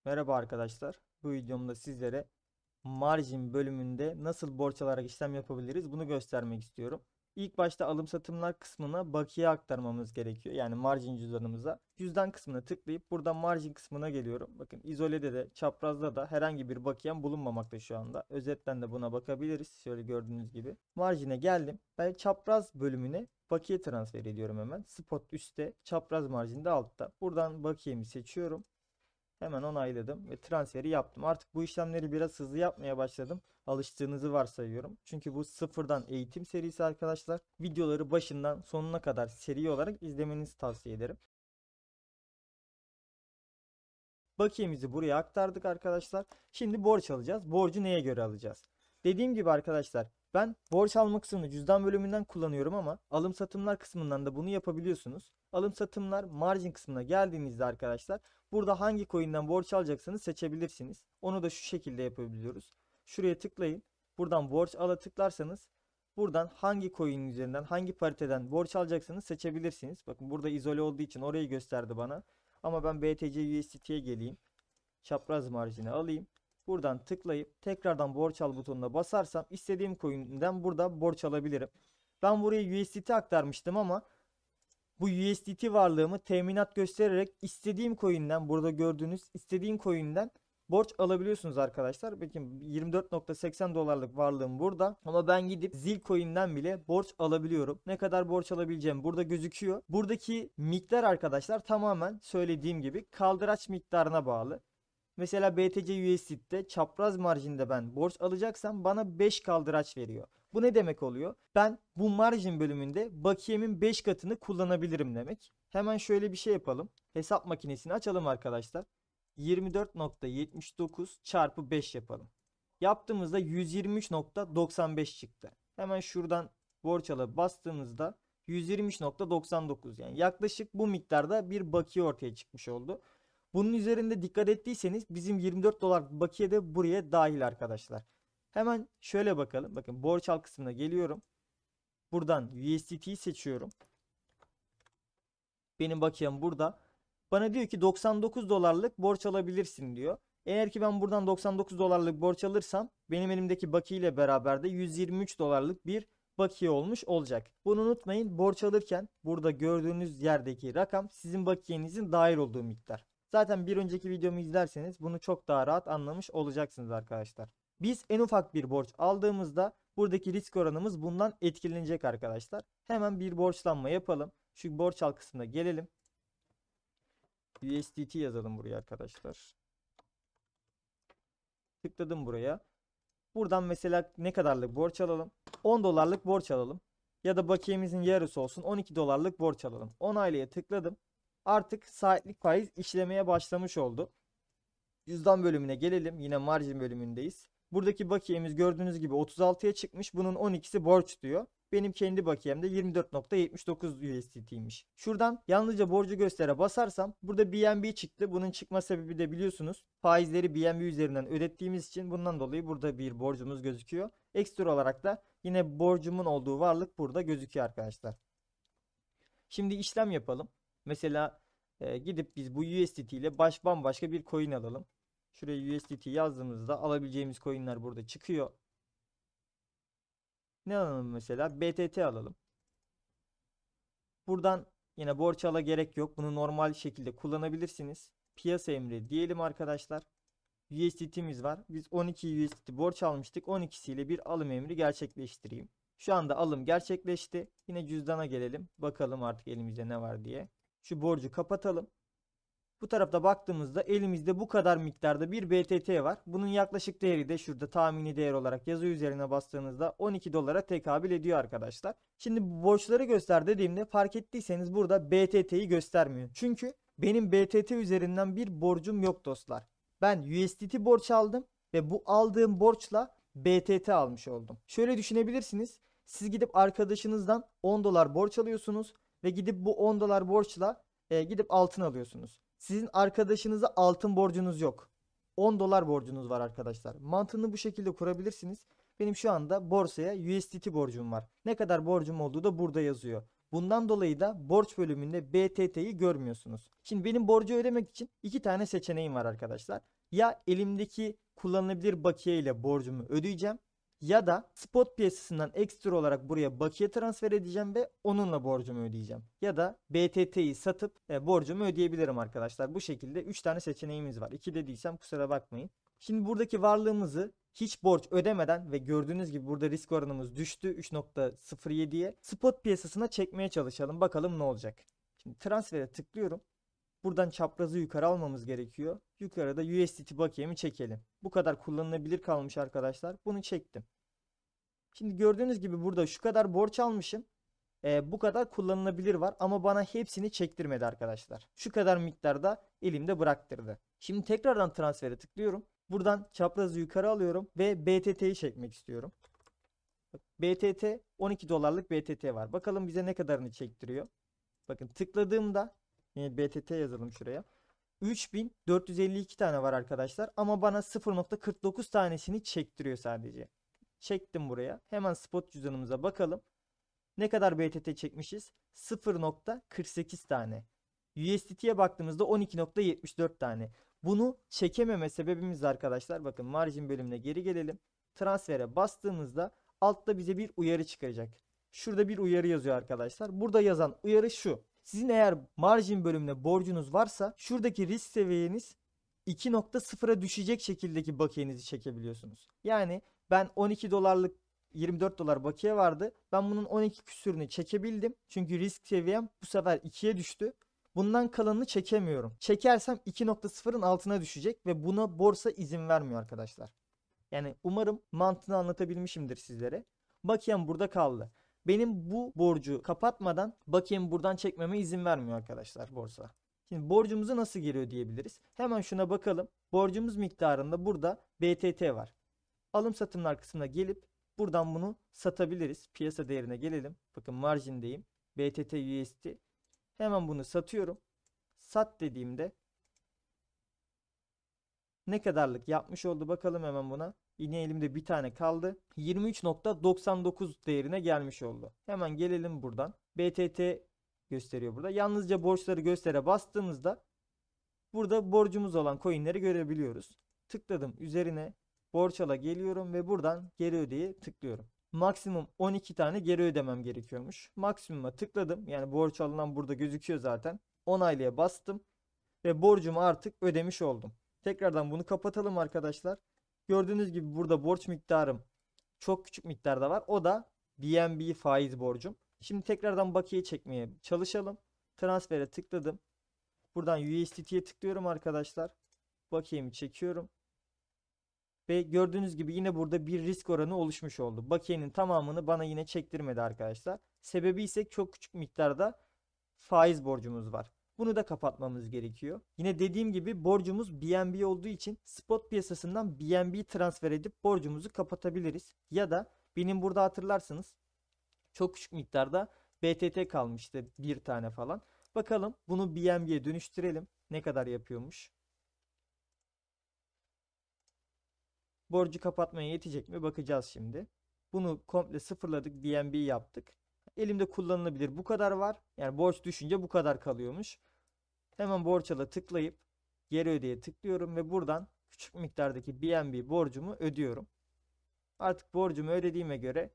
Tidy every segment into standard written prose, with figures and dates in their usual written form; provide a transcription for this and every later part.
Merhaba arkadaşlar. Bu videomda sizlere margin bölümünde nasıl borç alarak işlem yapabiliriz bunu göstermek istiyorum. İlk başta alım satımlar kısmına bakiye aktarmamız gerekiyor. Yani margin cüzdanımıza. Cüzdan kısmına tıklayıp buradan margin kısmına geliyorum. Bakın izolede de çaprazda da herhangi bir bakiyem bulunmamakta şu anda. Özetten de buna bakabiliriz. Şöyle gördüğünüz gibi. Marjine geldim. Ben çapraz bölümüne bakiye transfer ediyorum hemen. Spot üstte, çapraz marjinde altta. Buradan bakiyemi seçiyorum. Hemen onayladım ve transferi yaptım. Artık bu işlemleri biraz hızlı yapmaya başladım. Alıştığınızı varsayıyorum. Çünkü bu sıfırdan eğitim serisi arkadaşlar. Videoları başından sonuna kadar seri olarak izlemenizi tavsiye ederim. Bakiyemizi buraya aktardık arkadaşlar. Şimdi borç alacağız. Borcu neye göre alacağız? Dediğim gibi arkadaşlar ben borç alma kısmını cüzdan bölümünden kullanıyorum ama alım satımlar kısmından da bunu yapabiliyorsunuz. Alım satımlar margin kısmına geldiğinizde arkadaşlar burada hangi coin'den borç alacaksanız seçebilirsiniz. Onu da şu şekilde yapabiliyoruz. Şuraya tıklayın. Buradan borç ala tıklarsanız buradan hangi coin üzerinden hangi pariteden borç alacaksanız seçebilirsiniz. Bakın burada izole olduğu için orayı gösterdi bana. Ama ben BTC USDT'ye geleyim. Çapraz marjini alayım. Buradan tıklayıp tekrardan borç al butonuna basarsam istediğim coin'den burada borç alabilirim. Ben buraya USDT aktarmıştım ama bu USDT varlığımı teminat göstererek istediğim coin'den burada gördüğünüz istediğim coin'den borç alabiliyorsunuz arkadaşlar. Bakın 24.80 dolarlık varlığım burada ama ben gidip Zilcoin'den bile borç alabiliyorum. Ne kadar borç alabileceğim burada gözüküyor. Buradaki miktar arkadaşlar tamamen söylediğim gibi kaldıraç miktarına bağlı. Mesela BTC USDT'de çapraz marjinde ben borç alacaksam bana 5 kaldıraç veriyor. Bu ne demek oluyor? Ben bu marjin bölümünde bakiyemin 5 katını kullanabilirim demek. Hemen şöyle bir şey yapalım. Hesap makinesini açalım arkadaşlar. 24.79 çarpı 5 yapalım. Yaptığımızda 123.95 çıktı. Hemen şuradan borç alıp bastığımızda 123.99 yani yaklaşık bu miktarda bir bakiye ortaya çıkmış oldu. Bunun üzerinde dikkat ettiyseniz bizim 24 dolar bakiye de buraya dahil arkadaşlar. Hemen şöyle bakalım. Bakın borç al kısmına geliyorum. Buradan USDT'yi seçiyorum. Benim bakiyem burada. Bana diyor ki 99 dolarlık borç alabilirsin diyor. Eğer ki ben buradan 99 dolarlık borç alırsam benim elimdeki bakiye ile beraber de 123 dolarlık bir bakiye olmuş olacak. Bunu unutmayın. Borç alırken burada gördüğünüz yerdeki rakam sizin bakiyenizin dahil olduğu miktar. Zaten bir önceki videomu izlerseniz bunu çok daha rahat anlamış olacaksınız arkadaşlar. Biz en ufak bir borç aldığımızda buradaki risk oranımız bundan etkilenecek arkadaşlar. Hemen bir borçlanma yapalım. Şu borç al kısmına gelelim. USDT yazalım buraya arkadaşlar. Tıkladım buraya. Buradan mesela ne kadarlık borç alalım? 10 dolarlık borç alalım. Ya da bakiyemizin yarısı olsun 12 dolarlık borç alalım. Onaylaya tıkladım. Artık saatlik faiz işlemeye başlamış oldu. Cüzdan bölümüne gelelim. Yine margin bölümündeyiz. Buradaki bakiyemiz gördüğünüz gibi 36'ya çıkmış. Bunun 12'si borç diyor. Benim kendi bakiyem de 24.79 USDT'ymiş. Şuradan yalnızca borcu göstere basarsam burada BNB çıktı. Bunun çıkma sebebi de biliyorsunuz. Faizleri BNB üzerinden ödettiğimiz için bundan dolayı burada bir borcumuz gözüküyor. Ekstra olarak da yine borcumun olduğu varlık burada gözüküyor arkadaşlar. Şimdi işlem yapalım. Mesela gidip biz bu USDT ile bambaşka bir coin alalım. Şuraya USDT yazdığımızda alabileceğimiz coinler burada çıkıyor. Ne alalım mesela? BTT alalım. Buradan yine borç ala gerek yok. Bunu normal şekilde kullanabilirsiniz. Piyasa emri diyelim arkadaşlar. USDT'miz var. Biz 12 USDT borç almıştık. 12'siyle bir alım emri gerçekleştireyim. Şu anda alım gerçekleşti. Yine cüzdana gelelim. Bakalım artık elimizde ne var diye. Şu borcu kapatalım. Bu tarafta baktığımızda elimizde bu kadar miktarda bir BTT var. Bunun yaklaşık değeri de şurada tahmini değer olarak yazı üzerine bastığınızda 12 dolara tekabül ediyor arkadaşlar. Şimdi bu borçları göster dediğimde fark ettiyseniz burada BTT'yi göstermiyor. Çünkü benim BTT üzerinden bir borcum yok dostlar. Ben USDT borç aldım ve bu aldığım borçla BTT almış oldum. Şöyle düşünebilirsiniz. Siz gidip arkadaşınızdan 10 dolar borç alıyorsunuz ve gidip bu 10 dolar borçla gidip altın alıyorsunuz. Sizin arkadaşınıza altın borcunuz yok. 10 dolar borcunuz var arkadaşlar. Mantığını bu şekilde kurabilirsiniz. Benim şu anda borsaya USDT borcum var. Ne kadar borcum olduğu da burada yazıyor. Bundan dolayı da borç bölümünde BTT'yi görmüyorsunuz. Şimdi benim borcu ödemek için iki tane seçeneğim var arkadaşlar. Ya elimdeki kullanılabilir bakiye ile borcumu ödeyeceğim ya da spot piyasasından ekstra olarak buraya bakiye transfer edeceğim ve onunla borcumu ödeyeceğim. Ya da BTT'yi satıp borcumu ödeyebilirim arkadaşlar. Bu şekilde 3 tane seçeneğimiz var. 2 dediysem kusura bakmayın. Şimdi buradaki varlığımızı hiç borç ödemeden ve gördüğünüz gibi burada risk oranımız düştü 3.07'ye. Spot piyasasına çekmeye çalışalım. Bakalım ne olacak. Şimdi transfere tıklıyorum. Buradan çaprazı yukarı almamız gerekiyor. Yukarıda USDT bakiyemi çekelim. Bu kadar kullanılabilir kalmış arkadaşlar. Bunu çektim. Şimdi gördüğünüz gibi burada şu kadar borç almışım. Bu kadar kullanılabilir var ama bana hepsini çektirmedi arkadaşlar. Şu kadar miktarda elimde bıraktırdı. Şimdi tekrardan transfere tıklıyorum. Buradan çaprazı yukarı alıyorum ve BTT'yi çekmek istiyorum. BTT 12 dolarlık BTT var. Bakalım bize ne kadarını çektiriyor. Bakın tıkladığımda yine BTT yazalım şuraya. 3452 tane var arkadaşlar ama bana 0.49 tanesini çektiriyor sadece. Çektim buraya. Hemen spot cüzdanımıza bakalım. Ne kadar BTT çekmişiz? 0.48 tane. USDT'ye baktığımızda 12.74 tane. Bunu çekememe sebebimiz arkadaşlar. Bakın margin bölümüne geri gelelim. Transfere bastığımızda altta bize bir uyarı çıkacak. Şurada bir uyarı yazıyor arkadaşlar. Burada yazan uyarı şu. Sizin eğer margin bölümüne borcunuz varsa şuradaki risk seviyeniz 2.0'a düşecek şekildeki bakiyenizi çekebiliyorsunuz. Yani ben 12 dolarlık 24 dolar bakiye vardı. Ben bunun 12 küsürünü çekebildim. Çünkü risk seviyem bu sefer 2'ye düştü. Bundan kalanını çekemiyorum. Çekersem 2.0'ın altına düşecek ve buna borsa izin vermiyor arkadaşlar. Yani umarım mantığını anlatabilmişimdir sizlere. Bakiyem burada kaldı. Benim bu borcu kapatmadan bakiyemi buradan çekmeme izin vermiyor arkadaşlar borsa. Şimdi borcumuzu nasıl geri ödeyebiliriz? Hemen şuna bakalım. Borcumuz miktarında burada BTT var. Alım satımlar kısmına gelip buradan bunu satabiliriz. Piyasa değerine gelelim. Bakın marjindeyim. BTT USD. Hemen bunu satıyorum. Sat dediğimde ne kadarlık yapmış oldu bakalım hemen buna. Yine elimde bir tane kaldı. 23.99 değerine gelmiş oldu. Hemen gelelim buradan. BTT gösteriyor burada. Yalnızca borçları göstere bastığımızda burada borcumuz olan coinleri görebiliyoruz. Tıkladım üzerine. Borç ala geliyorum ve buradan geri ödeye tıklıyorum. Maksimum 12 tane geri ödemem gerekiyormuş. Maksimuma tıkladım. Yani borç alınan burada gözüküyor zaten. Onaylaya bastım. Ve borcumu artık ödemiş oldum. Tekrardan bunu kapatalım arkadaşlar. Gördüğünüz gibi burada borç miktarım çok küçük miktarda var. O da BNB faiz borcum. Şimdi tekrardan bakiye çekmeye çalışalım. Transfere tıkladım. Buradan USDT'ye tıklıyorum arkadaşlar. Bakiyemi çekiyorum. Ve gördüğünüz gibi yine burada bir risk oranı oluşmuş oldu. Bakiyenin tamamını bana yine çektirmedi arkadaşlar. Sebebi ise çok küçük miktarda faiz borcumuz var. Bunu da kapatmamız gerekiyor. Yine dediğim gibi borcumuz BNB olduğu için spot piyasasından BNB transfer edip borcumuzu kapatabiliriz. Ya da benim burada hatırlarsınız çok küçük miktarda BTT kalmıştı bir tane falan. Bakalım bunu BNB'ye dönüştürelim. Ne kadar yapıyormuş? Borcu kapatmaya yetecek mi? Bakacağız şimdi. Bunu komple sıfırladık. BNB yaptık. Elimde kullanılabilir bu kadar var. Yani borç düşünce bu kadar kalıyormuş. Hemen borç ala tıklayıp geri ödeye tıklıyorum ve buradan küçük miktardaki BNB borcumu ödüyorum. Artık borcumu ödediğime göre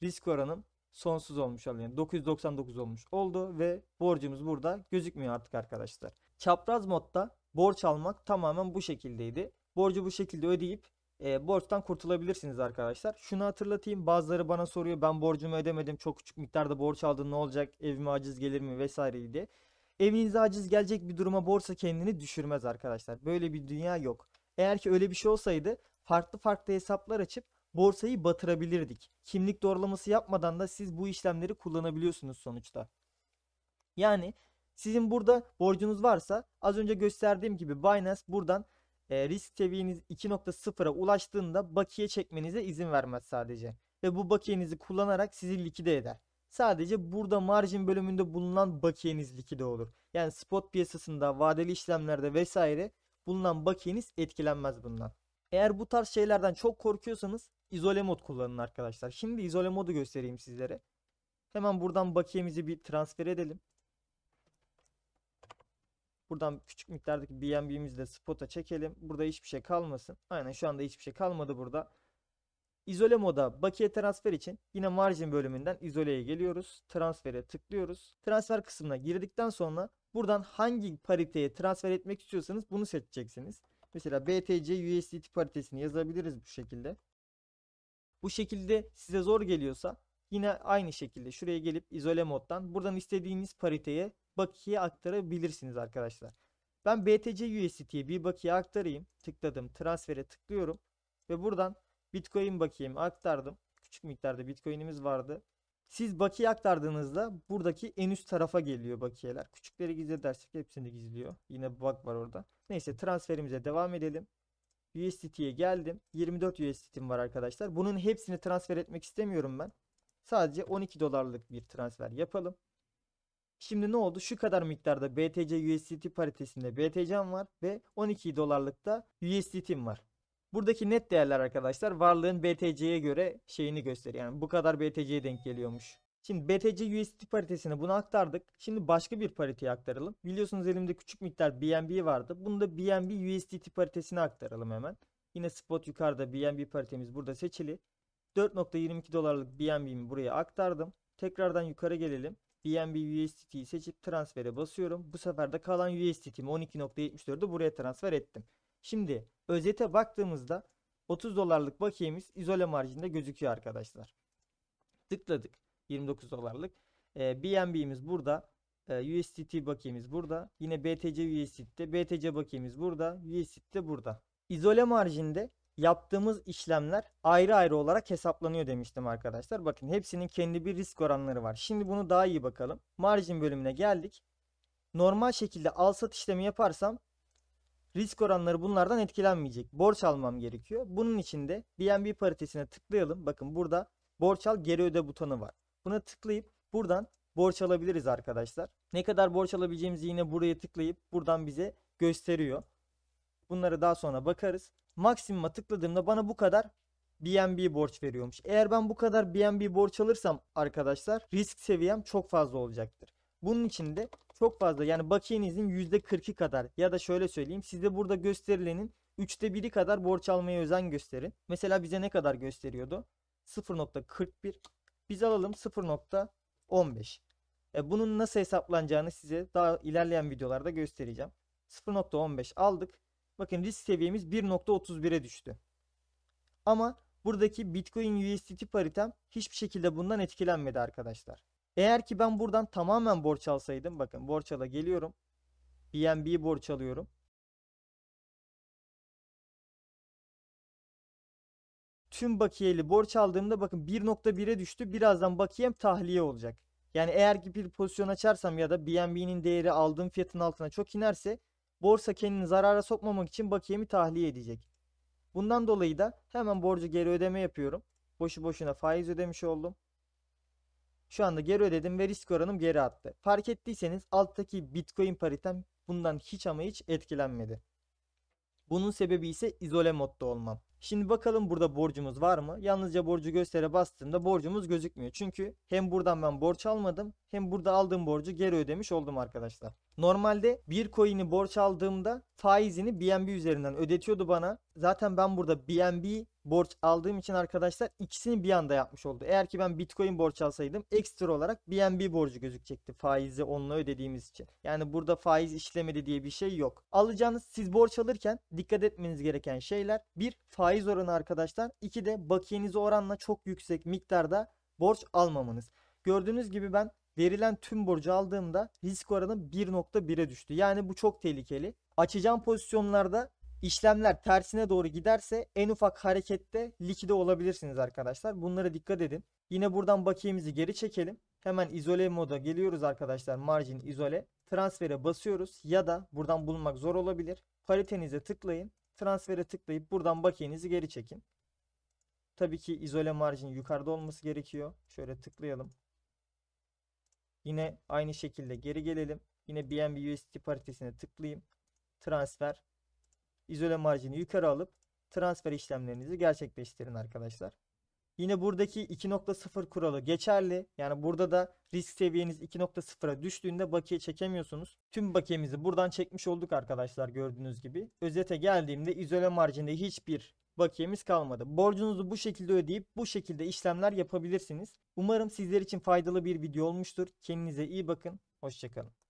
risk oranım sonsuz olmuş oluyor. Yani 999 olmuş oldu ve borcumuz burada gözükmüyor artık arkadaşlar. Çapraz modda borç almak tamamen bu şekildeydi. Borcu bu şekilde ödeyip borçtan kurtulabilirsiniz arkadaşlar. Şunu hatırlatayım. Bazıları bana soruyor ben borcumu ödemedim. Çok küçük miktarda borç aldın ne olacak? Evime aciz gelir mi vesaire diye. Evinize aciz gelecek bir duruma borsa kendini düşürmez arkadaşlar. Böyle bir dünya yok. Eğer ki öyle bir şey olsaydı farklı farklı hesaplar açıp borsayı batırabilirdik. Kimlik doğrulaması yapmadan da siz bu işlemleri kullanabiliyorsunuz sonuçta. Yani sizin burada borcunuz varsa az önce gösterdiğim gibi Binance buradan risk seviyeniz 2.0'a ulaştığında bakiye çekmenize izin vermez sadece. Ve bu bakiyenizi kullanarak sizi likide eder. Sadece burada margin bölümünde bulunan bakiyeniz likide olur. Yani spot piyasasında, vadeli işlemlerde vesaire bulunan bakiyeniz etkilenmez bundan. Eğer bu tarz şeylerden çok korkuyorsanız izole mod kullanın arkadaşlar. Şimdi izole modu göstereyim sizlere. Hemen buradan bakiyemizi bir transfer edelim. Buradan küçük miktardaki BNB'mizi de spot'a çekelim. Burada hiçbir şey kalmasın. Aynen şu anda hiçbir şey kalmadı burada. İzole moda bakiye transfer için yine margin bölümünden izoleye geliyoruz. Transfere tıklıyoruz. Transfer kısmına girdikten sonra buradan hangi pariteye transfer etmek istiyorsanız bunu seçeceksiniz. Mesela BTC USDT paritesini yazabiliriz bu şekilde. Bu şekilde size zor geliyorsa yine aynı şekilde şuraya gelip izole moddan buradan istediğiniz pariteye bakiye aktarabilirsiniz arkadaşlar. Ben BTC USDT'ye bir bakiye aktarayım. Tıkladım. Transfere tıklıyorum. Ve buradan Bitcoin bakiyemi aktardım. Küçük miktarda Bitcoin'imiz vardı. Siz bakiye aktardığınızda buradaki en üst tarafa geliyor bakiyeler. Küçükleri gizle dersek hepsini gizliyor. Yine bug var orada. Neyse transferimize devam edelim. USDT'ye geldim. 24 USDT'm var arkadaşlar. Bunun hepsini transfer etmek istemiyorum ben. Sadece 12 dolarlık bir transfer yapalım. Şimdi ne oldu? Şu kadar miktarda BTC USDT paritesinde BTC'm var ve 12 dolarlık da USDT'm var. Buradaki net değerler arkadaşlar varlığın BTC'ye göre şeyini gösteriyor. Yani bu kadar BTC'ye denk geliyormuş. Şimdi BTC USDT paritesine bunu aktardık. Şimdi başka bir pariteye aktaralım. Biliyorsunuz elimde küçük miktar BNB vardı. Bunu da BNB USDT paritesine aktaralım hemen. Yine spot yukarıda BNB paritemiz burada seçili. 4.22 dolarlık BNB'mi buraya aktardım. Tekrardan yukarı gelelim. BNB USDT'yi seçip transfere basıyorum. Bu sefer de kalan USDT'mi 12.74'ü buraya transfer ettim. Şimdi özete baktığımızda 30 dolarlık bakiyemiz izole marjinde gözüküyor arkadaşlar. Tıkladık. 29 dolarlık. BNB'miz burada. USDT bakiyemiz burada. Yine BTC USDT'de. BTC bakiyemiz burada. USDT burada. İzole marjinde yaptığımız işlemler ayrı ayrı olarak hesaplanıyor demiştim arkadaşlar. Bakın hepsinin kendi bir risk oranları var. Şimdi bunu daha iyi bakalım. Marjin bölümüne geldik. Normal şekilde al sat işlemi yaparsam risk oranları bunlardan etkilenmeyecek. Borç almam gerekiyor. Bunun için de BNB paritesine tıklayalım. Bakın burada borç al geri öde butonu var. Buna tıklayıp buradan borç alabiliriz arkadaşlar. Ne kadar borç alabileceğimizi yine buraya tıklayıp buradan bize gösteriyor. Bunları daha sonra bakarız. Maksimuma tıkladığımda bana bu kadar BNB borç veriyormuş. Eğer ben bu kadar BNB borç alırsam arkadaşlar risk seviyem çok fazla olacaktır. Bunun için de çok fazla yani bakiyenizin %40'ı kadar ya da şöyle söyleyeyim size burada gösterilenin 1/3 kadar borç almaya özen gösterin. Mesela bize ne kadar gösteriyordu? 0.41. Biz alalım 0.15. Bunun nasıl hesaplanacağını size daha ilerleyen videolarda göstereceğim. 0.15 aldık. Bakın risk seviyemiz 1.31'e düştü. Ama buradaki Bitcoin USDT paritem hiçbir şekilde bundan etkilenmedi arkadaşlar. Eğer ki ben buradan tamamen borç alsaydım, bakın borç ala geliyorum. BNB borç alıyorum. Tüm bakiyeli borç aldığımda bakın 1.1'e düştü. Birazdan bakiyem tahliye olacak. Yani eğer ki bir pozisyon açarsam ya da BNB'nin değeri aldığım fiyatın altına çok inerse borsa kendini zarara sokmamak için bakiyemi tahliye edecek. Bundan dolayı da hemen borcu geri ödeme yapıyorum. Boşu boşuna faiz ödemiş oldum. Şu anda geri ödedim ve risk oranım geri attı. Fark ettiyseniz alttaki Bitcoin paritem bundan hiç ama hiç etkilenmedi. Bunun sebebi ise izole modda olmam. Şimdi bakalım burada borcumuz var mı? Yalnızca borcu göstere bastığımda borcumuz gözükmüyor. Çünkü hem buradan ben borç almadım hem burada aldığım borcu geri ödemiş oldum arkadaşlar. Normalde bir coin'i borç aldığımda faizini BNB üzerinden ödetiyordu bana. Zaten ben burada BNB borç aldığım için arkadaşlar ikisini bir anda yapmış oldu. Eğer ki ben Bitcoin borç alsaydım ekstra olarak BNB borcu gözükecekti faizi onunla ödediğimiz için. Yani burada faiz işlemedi diye bir şey yok. Alacağınız siz borç alırken dikkat etmeniz gereken şeyler: bir, faiz oranı arkadaşlar. 2 de bakiyenize oranla çok yüksek miktarda borç almamanız. Gördüğünüz gibi ben verilen tüm borcu aldığımda risk oranı 1.1'e düştü. Yani bu çok tehlikeli. Açacağım pozisyonlarda işlemler tersine doğru giderse en ufak harekette likide olabilirsiniz arkadaşlar. Bunlara dikkat edin. Yine buradan bakiyemizi geri çekelim. Hemen izole moda geliyoruz arkadaşlar. Margin izole. Transfere basıyoruz ya da buradan bulmak zor olabilir. Paritenize tıklayın. Transfere tıklayıp buradan bakiyenizi geri çekin. Tabii ki izole marjin yukarıda olması gerekiyor. Şöyle tıklayalım. Yine aynı şekilde geri gelelim. Yine BNB USDT paritesine tıklayayım. Transfer. İzole marjini yukarı alıp transfer işlemlerinizi gerçekleştirin arkadaşlar. Yine buradaki 2.0 kuralı geçerli. Yani burada da risk seviyeniz 2.0'a düştüğünde bakiye çekemiyorsunuz. Tüm bakiyemizi buradan çekmiş olduk arkadaşlar, gördüğünüz gibi. Özete geldiğimde izole marjinde hiçbir bakiyemiz kalmadı. Borcunuzu bu şekilde ödeyip bu şekilde işlemler yapabilirsiniz. Umarım sizler için faydalı bir video olmuştur. Kendinize iyi bakın. Hoşça kalın.